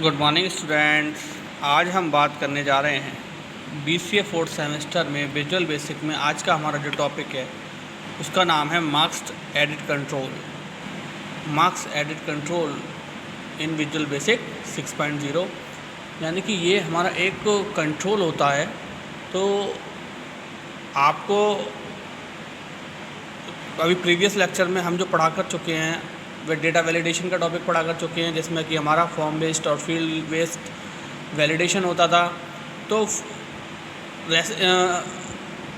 Good morning students. आज हम बात करने जा रहे हैं BCA फोर्थ सेमेस्टर में विजुअल बेसिक में आज का हमारा जो टॉपिक है उसका नाम है marks edit control. Marks edit control इन विजुअल बेसिक 6.0, यानी कि ये हमारा एक कंट्रोल होता है। तो आपको अभी प्रीवियस लेक्चर में हम जो पढ़ा कर चुके हैं वे डेटा वैलिडेशन का टॉपिक पढ़ा कर चुके हैं, जिसमें कि हमारा फॉर्म बेस्ड और फील्ड बेस्ड वैलिडेशन होता था। तो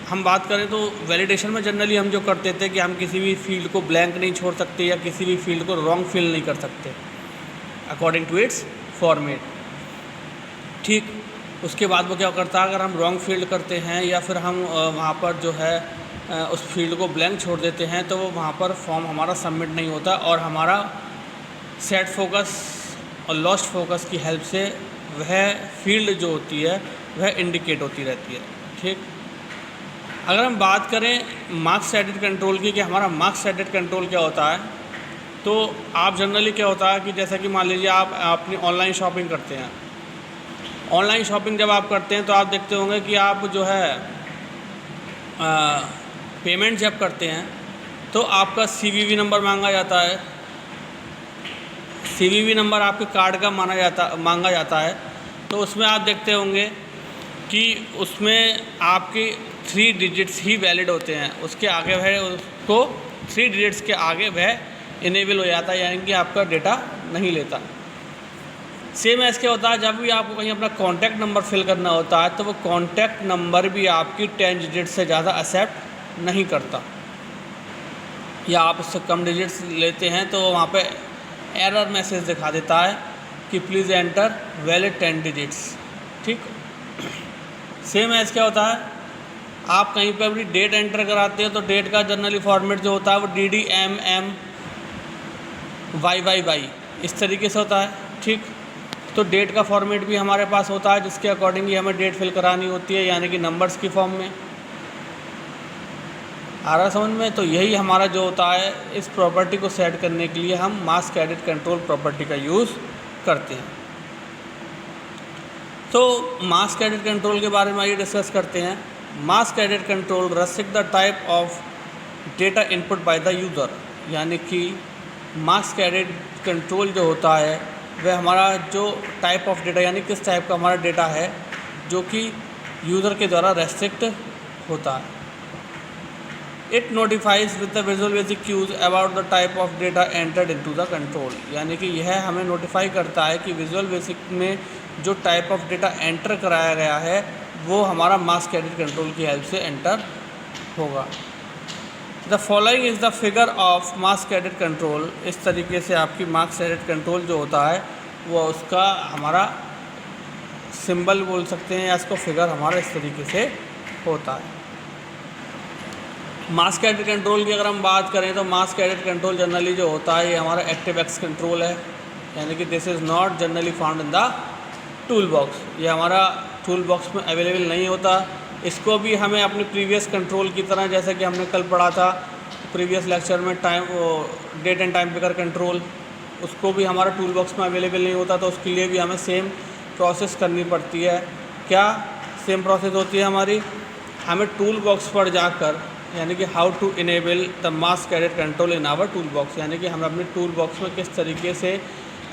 हम बात करें तो वैलिडेशन में जनरली हम जो करते थे कि हम किसी भी फील्ड को ब्लैंक नहीं छोड़ सकते या किसी भी फील्ड को रॉन्ग फिल नहीं कर सकते अकॉर्डिंग टू इट्स फॉर्मेट। ठीक, उसके बाद वो क्या करता है, अगर हम रॉन्ग फील्ड करते हैं या फिर हम वहाँ पर जो है उस फील्ड को ब्लैंक छोड़ देते हैं तो वो वहाँ पर फॉर्म हमारा सबमिट नहीं होता और हमारा सेट फोकस और लॉस्ट फोकस की हेल्प से वह फील्ड जो होती है वह इंडिकेट होती रहती है। ठीक, अगर हम बात करें मार्क्स एडिट कंट्रोल की कि हमारा मार्क्स एडिट कंट्रोल क्या होता है, तो आप जनरली क्या होता है कि जैसा कि मान लीजिए आप अपनी ऑनलाइन शॉपिंग करते हैं। ऑनलाइन शॉपिंग जब आप करते हैं तो आप देखते होंगे कि आप जो है पेमेंट जब करते हैं तो आपका CVV नंबर मांगा जाता है। CVV नंबर आपके कार्ड का मांगा जाता है। तो उसमें आप देखते होंगे कि उसमें आपके 3 डिजिट्स ही वैलिड होते हैं, उसके आगे वह उसको 3 डिजिट्स के आगे वह इनेबल हो जाता है, यानी कि आपका डेटा नहीं लेता। सेम ऐसे क्या होता है, जब भी आपको कहीं अपना कॉन्टैक्ट नंबर फिल करना होता है तो वो कॉन्टैक्ट नंबर भी आपकी 10 डिजिट से ज़्यादा एक्सेप्ट नहीं करता, या आप उससे कम डिजिट्स लेते हैं तो वहाँ पे एरर मैसेज दिखा देता है कि प्लीज़ एंटर वैलिड 10 डिजिट्स। ठीक, सेम ऐसे क्या होता है, आप कहीं पर अपनी डेट एंटर कराते हैं तो डेट का जनरली फॉर्मेट जो होता है वो DDMM YYY इस तरीके से होता है। ठीक, तो डेट का फॉर्मेट भी हमारे पास होता है जिसके अकॉर्डिंग ही हमें डेट फिल करानी होती है, यानी कि नंबर्स की फॉर्म में। आ रहा समझ में? तो यही हमारा जो होता है, इस प्रॉपर्टी को सेट करने के लिए हम मास्क एडिट कंट्रोल प्रॉपर्टी का यूज़ करते हैं। तो मास्क एडिट कंट्रोल के बारे में आइए डिस्कस करते हैं। Mask edit control restrict the type of data input by the user, यानी कि मास्क एडिट कंट्रोल जो होता है वह हमारा जो टाइप ऑफ डेटा, यानी किस टाइप का हमारा डेटा है जो कि यूज़र के द्वारा रेस्ट्रिक्ट होता है। It notifies with the visual basic cues about the type of data entered into the control, यानी कि यह हमें नोटिफाई करता है कि विजुअल बेसिक में जो टाइप ऑफ डेटा एंटर कराया गया है वो हमारा मास्क एडिट कंट्रोल की हेल्प से एंटर होगा। The following is the figure of mask edit control. इस तरीके से आपकी मास्क एडिट कंट्रोल जो होता है वो उसका हमारा सिंबल बोल सकते हैं या इसको फिगर हमारा इस तरीके से होता है। मास्क एडिट कंट्रोल की अगर हम बात करें तो मास्क एडिट कंट्रोल जनरली जो होता है ये हमारा एक्टिव एक्स कंट्रोल है, यानी कि this is not generally found in the tool box. ये हमारा टूल बॉक्स में अवेलेबल नहीं होता। इसको भी हमें अपनी प्रीवियस कंट्रोल की तरह, जैसे कि हमने कल पढ़ा था प्रीवियस लेक्चर में date and time picker control, उसको भी हमारा टूल बॉक्स में अवेलेबल नहीं होता। तो उसके लिए भी हमें सेम प्रोसेस करनी पड़ती है। क्या सेम प्रोसेस होती है हमारी? हमें टूल बॉक्स पर जाकर, यानी कि how to enable the mask edit control in our tool box, यानी कि हमें अपने टूल बॉक्स में किस तरीके से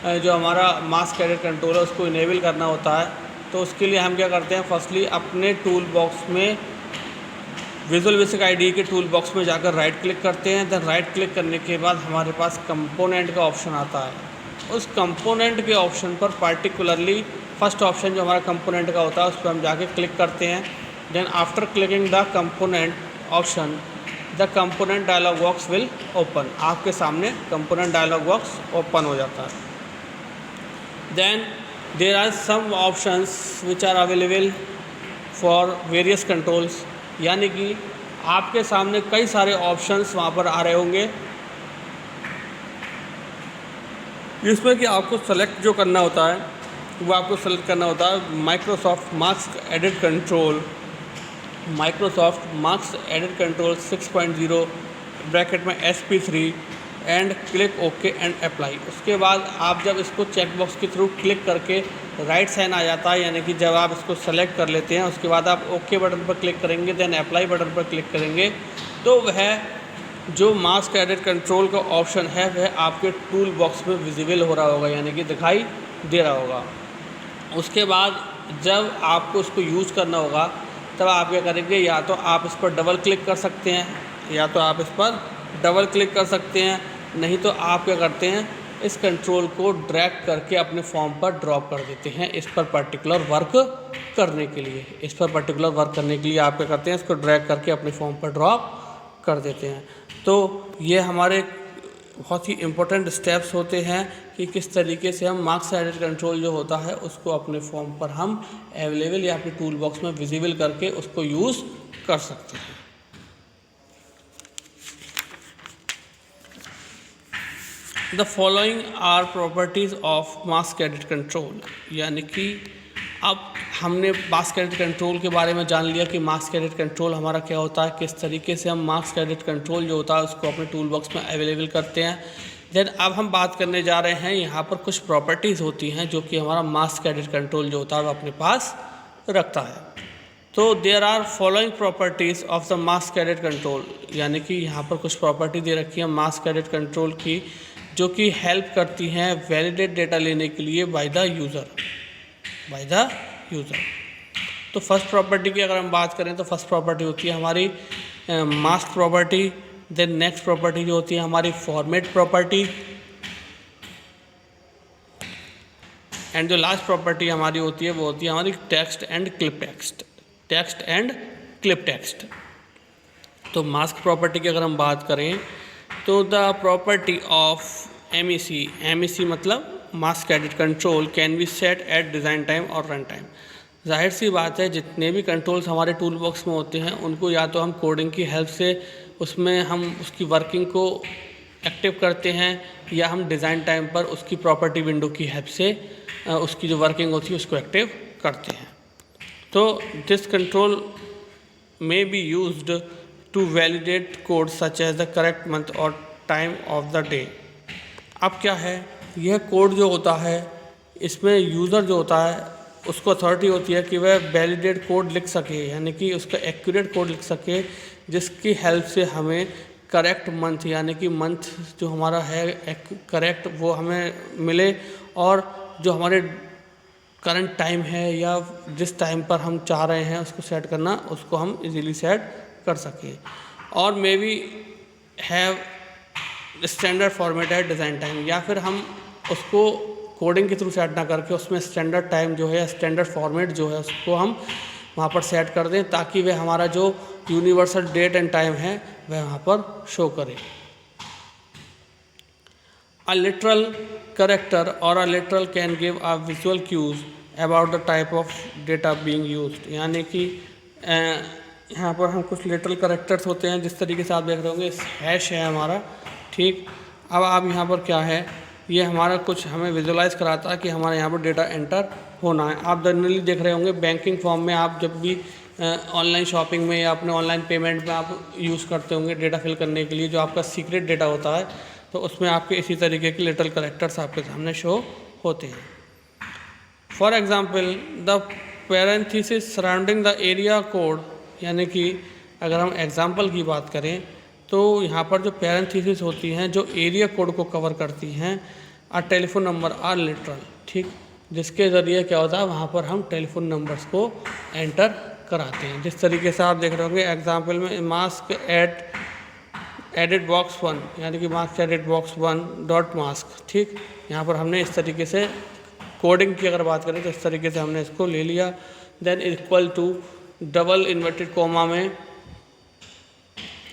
जो हमारा मास्क एडिट कंट्रोल है उसको इनेबल करना होता है। तो उसके लिए हम क्या करते हैं, फर्स्टली अपने टूल बॉक्स में विजुअल बेसिक आईडी के टूल बॉक्स में जाकर राइट क्लिक करते हैं। देन राइट क्लिक करने के बाद हमारे पास कंपोनेंट का ऑप्शन आता है। उस कंपोनेंट के ऑप्शन पर पार्टिकुलरली फर्स्ट ऑप्शन जो हमारा कंपोनेंट का होता है उस पर हम जाके क्लिक करते हैं। Then after clicking the component option the component dialog box will open. आपके सामने कंपोनेंट डायलॉग बॉक्स ओपन हो जाता है। Then there are some options which are available for various controls, यानी कि आपके सामने कई सारे ऑप्शंस वहाँ पर आ रहे होंगे जिसमें कि आपको सेलेक्ट जो करना होता है वो आपको सेलेक्ट करना होता है Microsoft mask edit control, Microsoft marks edit control 6.0 bracket में SP3 and click okay and apply. उसके बाद आप जब इसको चेक बॉक्स के थ्रू क्लिक करके राइट साइन आ जाता है, यानी कि जब आप इसको सेलेक्ट कर लेते हैं उसके बाद आप ओके बटन पर क्लिक करेंगे, देन अप्लाई बटन पर क्लिक करेंगे, तो वह जो मास्क एडिट कंट्रोल का ऑप्शन है वह आपके टूल बॉक्स में विजिबल हो रहा होगा, यानी कि दिखाई दे रहा होगा। उसके बाद जब आपको उसको यूज़ करना होगा तब आप क्या करेंगे, या तो आप इस पर डबल क्लिक कर सकते हैं, नहीं तो आप क्या करते हैं, इस कंट्रोल को ड्रैग करके अपने फॉर्म पर ड्रॉप कर देते हैं इस पर पर्टिकुलर वर्क करने के लिए। आप क्या करते हैं, इसको ड्रैग करके अपने फॉर्म पर ड्रॉप कर देते हैं। तो ये हमारे बहुत ही इम्पोर्टेंट स्टेप्स होते हैं कि किस तरीके से हम मार्क्स एडिट कंट्रोल जो होता है उसको अपने फॉर्म पर हम अवेलेबल या अपने टूल बॉक्स में विजिबल करके उसको यूज़ कर सकते हैं। The following are properties of mask edit control, यानी कि अब हमने मास्क एडिट कंट्रोल के बारे में जान लिया कि मास्क एडिट कंट्रोल हमारा क्या होता है, किस तरीके से हम मास्क एडिट कंट्रोल जो होता है उसको अपने टूल बॉक्स में अवेलेबल करते हैं। देन अब हम बात करने जा रहे हैं, यहाँ पर कुछ प्रॉपर्टीज़ होती हैं जो कि हमारा मास्क एडिट कंट्रोल जो होता है वो अपने पास रखता है। तो there are following properties of the mask edit control, यानी कि यहाँ पर कुछ प्रॉपर्टी दे रखी है मास्क एडिट कंट्रोल की जो कि हेल्प करती हैं वैलिडेट डेटा लेने के लिए बाय द यूज़र। तो फर्स्ट प्रॉपर्टी की अगर हम बात करें तो फर्स्ट प्रॉपर्टी होती है हमारी mask property. Then next property जो होती है हमारी फॉर्मेट प्रॉपर्टी, एंड जो लास्ट प्रॉपर्टी हमारी होती है वो होती है हमारी टेक्स्ट एंड क्लिप टेक्स्ट। तो मास्क प्रॉपर्टी की अगर हम बात करें तो द प्रॉपर्टी ऑफ MEC मतलब mask edit control can be set at design time और रन टाइम। जाहिर सी बात है जितने भी कंट्रोल्स हमारे टूल बॉक्स में होते हैं उनको या तो हम कोडिंग की हेल्प से उसमें हम उसकी वर्किंग को एक्टिव करते हैं या हम डिज़ाइन टाइम पर उसकी प्रॉपर्टी विंडो की हेल्प से उसकी जो वर्किंग होती है उसको एक्टिव करते हैं। तो this control may be used to validate code such as the correct month और टाइम ऑफ द डे। अब क्या है, यह कोड जो होता है इसमें यूज़र जो होता है उसको अथॉरिटी होती है कि वह वैलिडेट कोड लिख सके, यानी कि उसका एक्यूरेट कोड लिख सके जिसकी हेल्प से हमें करेक्ट मंथ यानी कि मंथ जो हमारा है करेक्ट वो हमें मिले, और जो हमारे करंट टाइम है या जिस टाइम पर हम चाह रहे हैं उसको सेट करना उसको हम इजीली सेट कर सकें। और may be have standard format है डिज़ाइन टाइम, या फिर हम उसको कोडिंग के थ्रू सेट ना करके उसमें स्टैंडर्ड टाइम जो है स्टैंडर्ड फॉर्मेट जो है उसको हम वहाँ पर सेट कर दें ताकि वह हमारा जो यूनिवर्सल डेट एंड टाइम है वह वहाँ पर शो करे। अ लिटरल करेक्टर और a literal can give a visual cues about the type of data being used, यानी कि यहाँ पर हम कुछ लिटरल करेक्टर्स होते हैं जिस तरीके से आप देख रहे होंगे हैश है हमारा, ठीक। अब आप यहाँ पर क्या है, ये हमारा कुछ हमें विजुलाइज कराता है कि हमारे यहाँ पर डेटा एंटर होना है। आप जनरली देख रहे होंगे बैंकिंग फॉर्म में आप जब भी ऑनलाइन शॉपिंग में या अपने ऑनलाइन पेमेंट में आप यूज़ करते होंगे डेटा फिल करने के लिए, जो आपका सीक्रेट डेटा होता है तो उसमें आपके इसी तरीके के लिटरल करेक्टर्स आपके सामने शो होते हैं। For example the parenthesis surrounding the area code, यानी कि अगर हम एग्ज़ाम्पल की बात करें तो यहाँ पर जो पैरेंथेसिस होती हैं जो एरिया कोड को कवर करती हैं, और टेलीफोन नंबर आर लिटरल, ठीक, जिसके ज़रिए क्या होता है वहाँ पर हम टेलीफोन नंबर्स को एंटर कराते हैं। जिस तरीके से आप देख रहे होंगे एग्जाम्पल में मास्क एडिट बॉक्स 1, यानी कि mask edit box 1 dot mask, ठीक। यहाँ पर हमने इस तरीके से कोडिंग की अगर बात करें तो इस तरीके से हमने इसको ले लिया। Then equal to double inverted comma में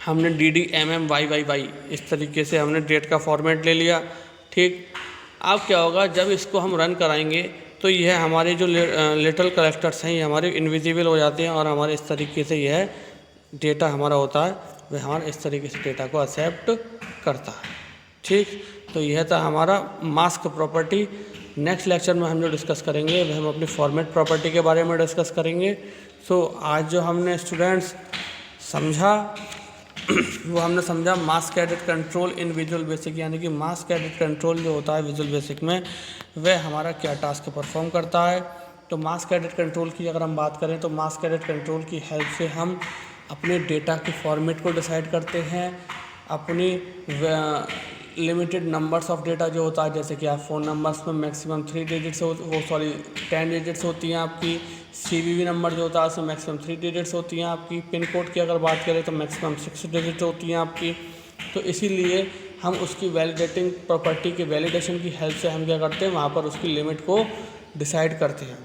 हमने DDMMYYY इस तरीके से हमने डेट का फॉर्मेट ले लिया, ठीक। अब क्या होगा जब इसको हम रन कराएंगे तो यह हमारे जो लिटरल करेक्टर्स हैं ये हमारे इनविजिबल हो जाते हैं और हमारे इस तरीके से यह डेटा हमारा होता है वह हमारा इस तरीके से डेटा को एक्सेप्ट करता है, ठीक। तो यह था हमारा मास्क प्रॉपर्टी। नेक्स्ट लेक्चर में हम जो डिस्कस करेंगे वह हम अपनी फॉर्मेट प्रॉपर्टी के बारे में डिस्कस करेंगे। सो आज जो हमने स्टूडेंट्स समझा वो हमने समझा मास्क एडिट कंट्रोल इन विजुअल बेसिक, यानी कि मास्क एडिट कंट्रोल जो होता है विजुअल बेसिक में वह हमारा क्या टास्क परफॉर्म करता है। तो मास्क एडिट कंट्रोल की अगर हम बात करें तो मास्क एडिट कंट्रोल की हेल्प से हम अपने डेटा के फॉर्मेट को डिसाइड करते हैं, अपनी लिमिटेड नंबर्स ऑफ डेटा जो होता है, जैसे कि आप फ़ोन नंबर्स में मैक्सिमम 3 डिजिट्स 10 डिजिट्स होती हैं आपकी, CVV नंबर जो होता है उसमें मैक्सिमम 3 डिजिट्स होती हैं आपकी, पिन कोड की अगर बात करें तो मैक्सिमम 6 डिजिट होती हैं आपकी। तो इसीलिए हम उसकी वैलिडेटिंग प्रॉपर्टी के वैलिडेशन की हेल्प से हम क्या करते हैं, वहाँ पर उसकी लिमिट को डिसाइड करते हैं।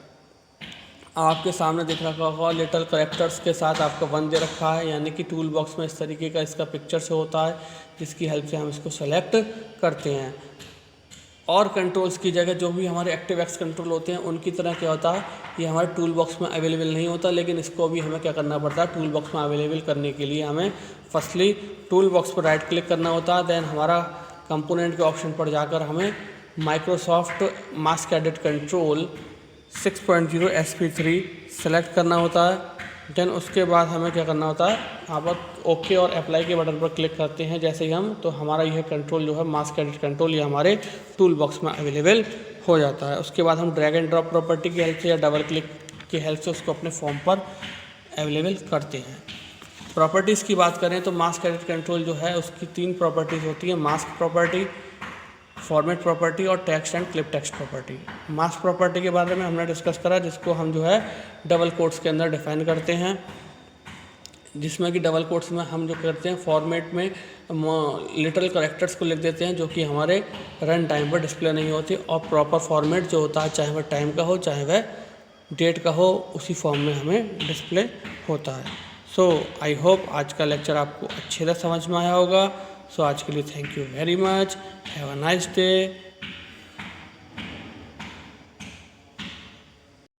आपके सामने दिख रखा होगा लिटिल करेक्टर्स के साथ आपका 1 दे रखा है, यानी कि टूल बॉक्स में इस तरीके का इसका पिक्चर से होता है, जिसकी हेल्प से हम इसको सेलेक्ट करते हैं। और कंट्रोल्स की जगह जो भी हमारे एक्टिव एक्स कंट्रोल होते हैं उनकी तरह क्या होता है, ये हमारे टूल बॉक्स में अवेलेबल नहीं होता, लेकिन इसको भी हमें क्या करना पड़ता है, टूल बॉक्स में अवेलेबल करने के लिए हमें फर्स्टली टूल बॉक्स पर राइट क्लिक करना होता है, देन हमारा कंपोनेंट के ऑप्शन पर जाकर हमें Microsoft mask edit control 6.0 SP3 select करना होता है। देन उसके बाद हमें क्या करना होता है, यहाँ पर ओके और अप्लाई के बटन पर क्लिक करते हैं जैसे ही हम, तो हमारा यह कंट्रोल जो है मास्क एडिट कंट्रोल ये हमारे टूल बॉक्स में अवेलेबल हो जाता है। उसके बाद हम ड्रैग एंड ड्रॉप प्रॉपर्टी की हेल्प से या डबल क्लिक की हेल्प से उसको अपने फॉर्म पर अवेलेबल करते हैं। प्रॉपर्टीज़ की बात करें तो मास्क एडिट कंट्रोल जो है उसकी 3 प्रॉपर्टीज़ होती हैं, मास्क प्रॉपर्टी, फॉर्मेट प्रॉपर्टी और text and clip text property. Mask property के बारे में हमने डिस्कस करा, जिसको हम जो है डबल कोट्स के अंदर डिफाइन करते हैं, जिसमें कि डबल कोट्स में हम जो करते हैं फॉर्मेट में लिटिल करेक्टर्स को लिख देते हैं जो कि हमारे रन टाइम पर डिस्प्ले नहीं होती, और प्रॉपर फॉर्मेट जो होता है चाहे वह टाइम का हो चाहे वह डेट का हो उसी फॉर्म में हमें डिस्प्ले होता है। सो आई होप आज का लेक्चर आपको अच्छे से समझ में आया होगा। सो आज के लिए thank you very much, have a nice day.